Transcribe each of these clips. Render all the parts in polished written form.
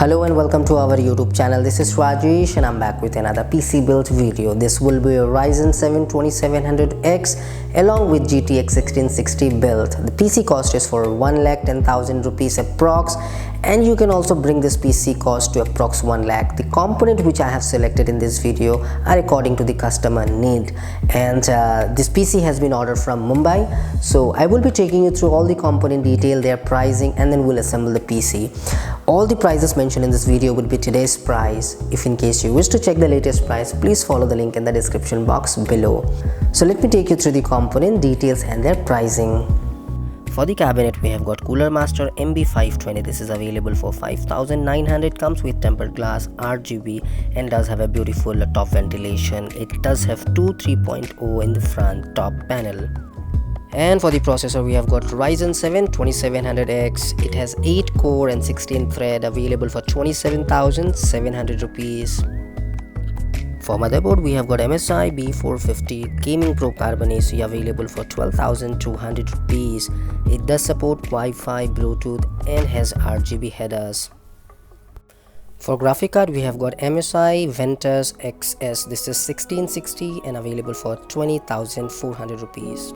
Hello and welcome to our YouTube channel. This is Rajesh and I'm back with another PC build video. This will be a Ryzen 7 2700X along with GTX 1660 build. The PC cost is for 1,10,000 rupees approx, and you can also bring this PC cost to approx 1 lakh. The component which I have selected in this video are according to the customer need, and this PC has been ordered from Mumbai. So I will be taking you through all the component detail, their pricing, and then we'll assemble the PC. All the prices mentioned in this video would be today's price. If in case you wish to check the latest price, please follow the link in the description box below. So let me take you through the component details and their pricing. For the cabinet, we have got Cooler Master MB520. This is available for 5,900, comes with tempered glass, RGB, and does have a beautiful top ventilation. It does have two 3.0 in the front top panel. And for the processor, we have got Ryzen 7 2700X. It has 8 core and 16 thread, available for 27,700 rupees. For motherboard, we have got MSI B450 Gaming Pro Carbon AC, available for 12,200 rupees. It does support Wi-Fi, Bluetooth, and has RGB headers. For graphic card, we have got MSI Ventus XS. This is 1660 and available for 20,400 rupees.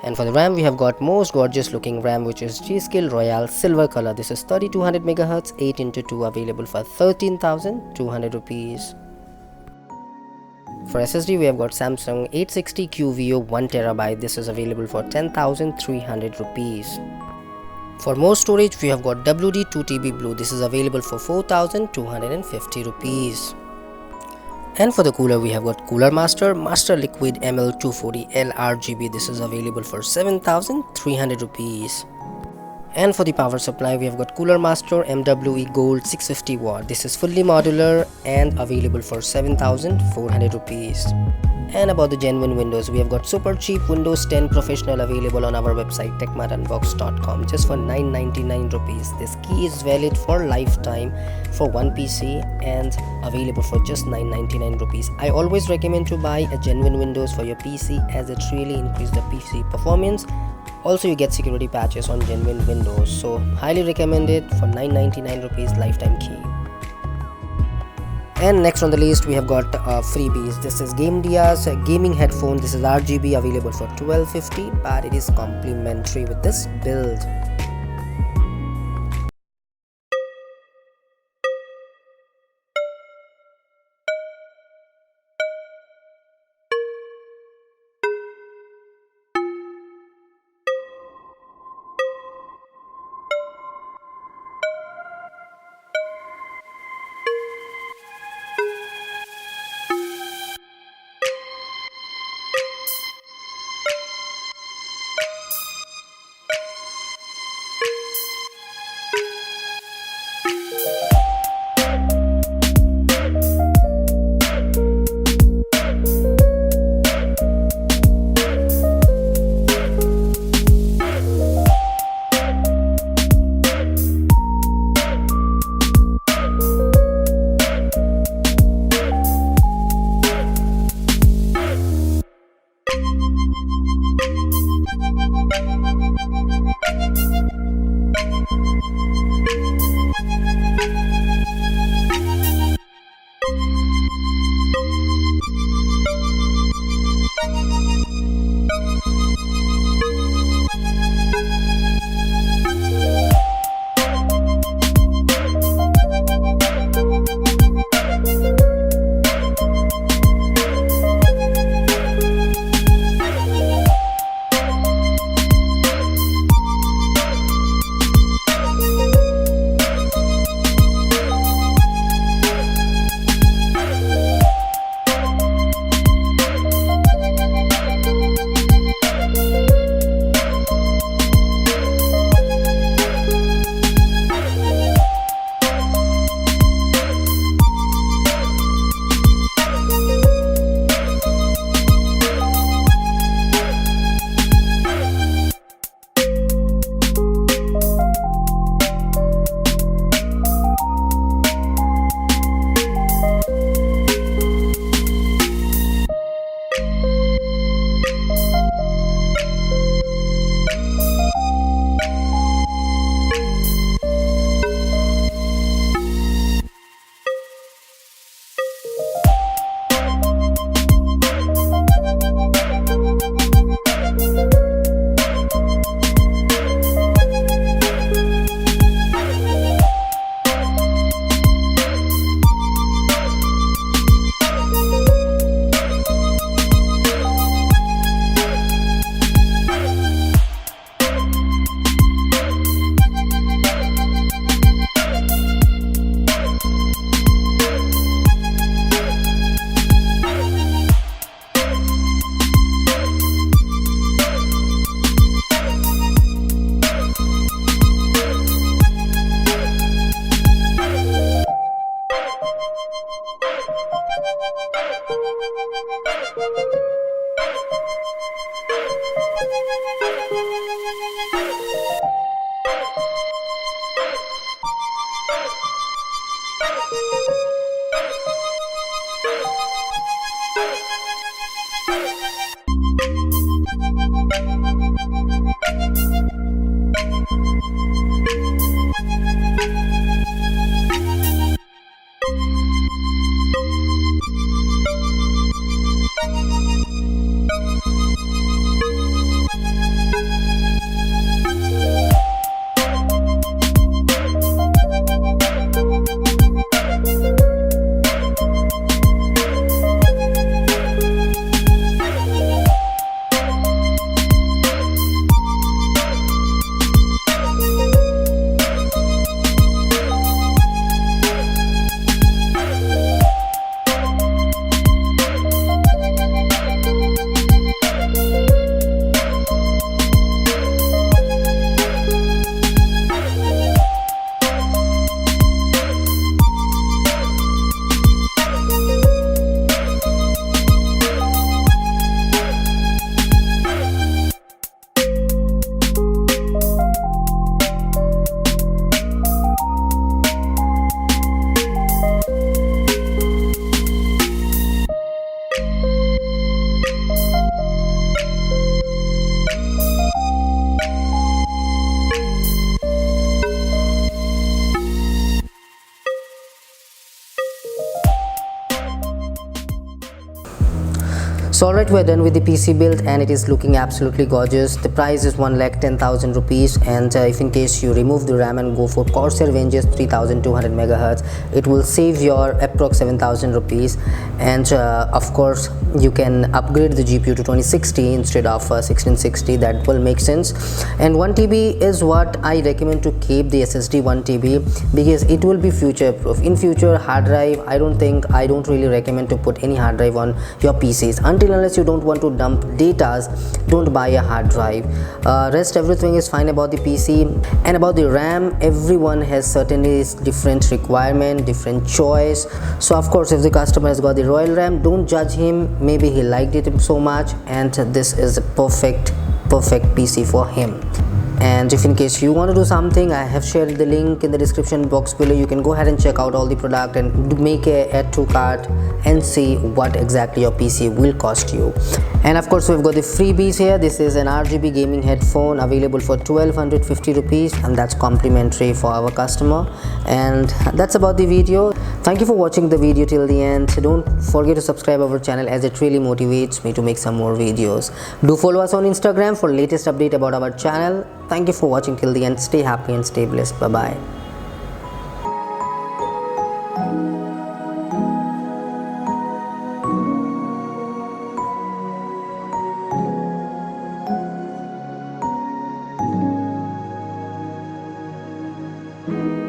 And for the RAM, we have got most gorgeous looking RAM, which is G.SKILL Royale Silver Color. This is 3200 MHz 8x2, available for 13,200 rupees. For SSD, we have got Samsung 860 QVO 1TB. This is available for 10,300 rupees. For more storage, we have got WD 2TB Blue. This is available for 4,250 rupees. And for the cooler, we have got Cooler Master Liquid ML240L RGB. This is available for 7,300 rupees. And for the power supply, we have got Cooler Master MWE Gold 650 watt. This is fully modular and available for 7,400 rupees. And about the genuine windows, we have got super cheap Windows 10 Professional available on our website techmartunbox.com just for 999 rupees. This key is valid for lifetime for one PC and available for just 999 rupees. I always recommend to buy a genuine Windows for your PC, as it really increases the PC performance. Also, you get security patches on genuine Windows, so highly recommend it for 999 rupees lifetime key. And next on the list, we have got Freebies. This is GameDia's gaming headphone. This is RGB, available for 1250, but it is complimentary with this build. So alright, we're done with the PC build and it is looking absolutely gorgeous. The price is 1,10,000 rupees, and if in case you remove the RAM and go for Corsair ranges 3200 megahertz, it will save your approx 7,000 rupees. And of course you can upgrade the GPU to 2060 instead of 1660. That will make sense. And 1 TB is what I recommend to keep the SSD 1 TB, because it will be future proof. In future, hard drive, I don't really recommend to put any hard drive on your PCs. Unless you don't want to dump datas, don't buy a hard drive. Rest everything is fine about the PC. And about the RAM, everyone has certainly different requirement, different choice. So of course, if the customer has got the Royal RAM, don't judge him. Maybe he liked it so much and this is a perfect PC for him. And if in case you want to do something, I have shared the link in the description box below. You can go ahead and check out all the product and make a add to cart and see what exactly your PC will cost you. And of course, we've got the freebies here. This is an RGB gaming headphone available for 1,250 rupees, and that's complimentary for our customer. And that's about the video. Thank you for watching the video till the end. Don't forget to subscribe our channel, as it really motivates me to make some more videos. Do follow us on Instagram for latest update about our channel. Thank you for watching till the end. Stay happy and stay blessed. Bye bye.